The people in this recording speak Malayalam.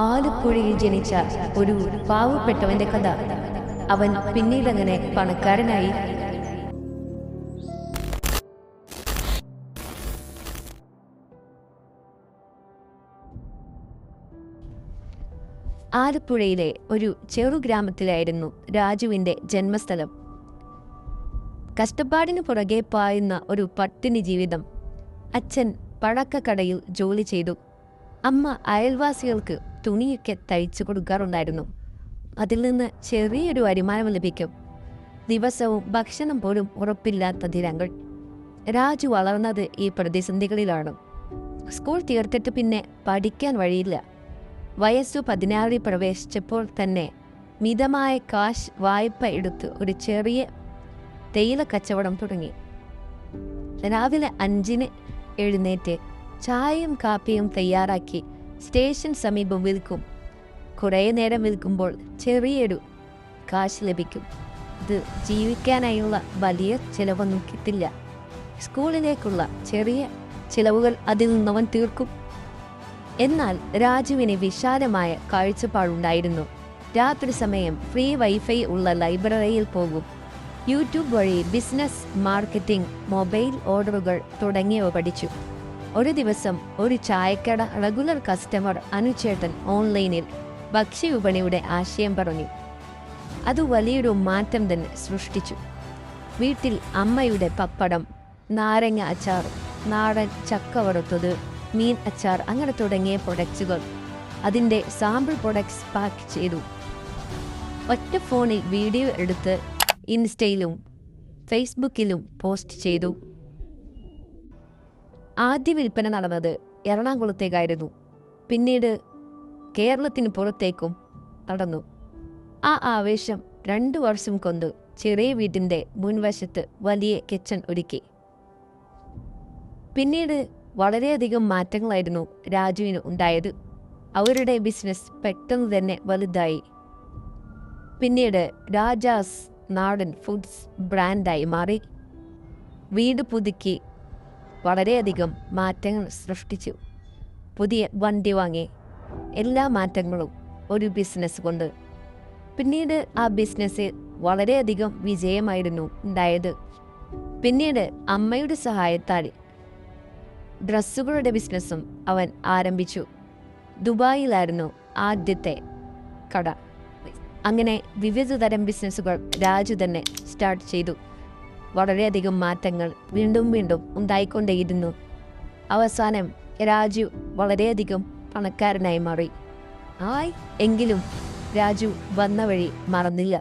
ആലപ്പുഴയിൽ ജനിച്ച ഒരു പാവപ്പെട്ടവന്റെ കഥ. അവൻ പിന്നീടങ്ങനെ പണക്കാരനായി. ആലപ്പുഴയിലെ ഒരു ചെറുഗ്രാമത്തിലായിരുന്നു രാജുവിൻ്റെ ജന്മസ്ഥലം. കഷ്ടപ്പാടിന് പുറകെ പായുന്ന ഒരു പട്ടിണി ജീവിതം. അച്ഛൻ പഴക്കക്കടയിൽ ജോലി ചെയ്തു. അമ്മ അയൽവാസികൾക്ക് തുണിയൊക്കെ തയ്ച്ചു കൊടുക്കാറുണ്ടായിരുന്നു. അതിൽ നിന്ന് ചെറിയൊരു വരുമാനം ലഭിക്കും. ദിവസവും ഭക്ഷണം പോലും ഉറപ്പില്ലാത്ത ദിനങ്ങൾ. രാജു വളർന്നത് ഈ പ്രതിസന്ധികളിലാണ്. സ്കൂൾ തീർത്തിട്ട് പിന്നെ പഠിക്കാൻ വഴിയില്ല. വയസ്സു 16 പ്രവേശിച്ചപ്പോൾ തന്നെ മിതമായ കാശ് വായ്പ എടുത്ത് ഒരു ചെറിയ തേയില കച്ചവടം തുടങ്ങി. രാവിലെ 5-ന് എഴുന്നേറ്റ് ചായയും കാപ്പിയും തയ്യാറാക്കി സ്റ്റേഷൻ സമീപം വിൽക്കും. കുറേ നേരം വിൽക്കുമ്പോൾ ചെറിയൊരു കാശ് ലഭിക്കും. ഇത് ജീവിക്കാനായുള്ള വലിയ ചിലവൊന്നും കിട്ടില്ല. സ്കൂളിലേക്കുള്ള ചെറിയ ചിലവുകൾ അതിൽ നിന്നവൻ തീർക്കും. എന്നാൽ രാജുവിന് വിശാലമായ കാഴ്ചപ്പാടുണ്ടായിരുന്നു. രാത്രി സമയം ഫ്രീ വൈഫൈ ഉള്ള ലൈബ്രറിയിൽ പോകും. യൂട്യൂബ് വഴി ബിസിനസ്, മാർക്കറ്റിംഗ്, മൊബൈൽ ഓർഡറുകൾ തുടങ്ങിയവ പഠിച്ചു. ഒരു ദിവസം ഒരു ചായക്കട റെഗുലർ കസ്റ്റമർ അനുചേട്ടൻ ഓൺലൈനിൽ ഭക്ഷ്യവിപണിയുടെ ആശയം പറഞ്ഞു. അത് വലിയൊരു മാറ്റം തന്നെ സൃഷ്ടിച്ചു. വീട്ടിൽ അമ്മയുടെ പപ്പടം, നാരങ്ങ അച്ചാർ, നാടൻ ചക്ക വറുത്തത്, മീൻ അച്ചാർ അങ്ങനെ തുടങ്ങിയ പ്രൊഡക്ട്സുകൾ അതിൻ്റെ സാമ്പിൾ പ്രൊഡക്ട്സ് പാക്ക് ചെയ്തു. ഒറ്റ ഫോണിൽ വീഡിയോ എടുത്ത് ഇൻസ്റ്റയിലും ഫേസ്ബുക്കിലും പോസ്റ്റ് ചെയ്തു. ആദ്യ വിൽപ്പന നടന്നത് എറണാകുളത്തേക്കായിരുന്നു. പിന്നീട് കേരളത്തിന് പുറത്തേക്കും നടന്നു. ആ ആവേശം 2 വർഷം കൊണ്ട് ചെറിയ വീട്ടിൻ്റെ മുൻവശത്ത് വലിയ കിച്ചൺ ഒരുക്കി. പിന്നീട് വളരെയധികം മാറ്റങ്ങളായിരുന്നു രാജുവിന് ഉണ്ടായത്. അവരുടെ ബിസിനസ് പെട്ടെന്ന് തന്നെ വലുതായി. പിന്നീട് രാജാസ് നാടൻ ഫുഡ്സ് ബ്രാൻഡായി മാറി. വീട് പുതുക്കി വളരെയധികം മാറ്റങ്ങൾ സൃഷ്ടിച്ചു. പുതിയ വണ്ടി വാങ്ങി. എല്ലാ മാറ്റങ്ങളും ഒരു ബിസിനസ് കൊണ്ട്. പിന്നീട് ആ ബിസിനസ് വളരെയധികം വിജയമായിരുന്നു ഉണ്ടായത്. പിന്നീട് അമ്മയുടെ സഹായത്താൽ ഡ്രസ്സുകളുടെ ബിസിനസ്സും അവൻ ആരംഭിച്ചു. ദുബായിലായിരുന്നു ആദ്യത്തെ കട. അങ്ങനെ വിവിധ തരം ബിസിനസ്സുകൾ രാജു തന്നെ സ്റ്റാർട്ട് ചെയ്തു. വളരെയധികം മാറ്റങ്ങൾ വീണ്ടും വീണ്ടും ഉണ്ടായിക്കൊണ്ടേയിരുന്നു. അവസാനം രാജു വളരെയധികം പണക്കാരനായി മാറി. എങ്കിലും രാജു വന്ന വഴി മറന്നില്ല.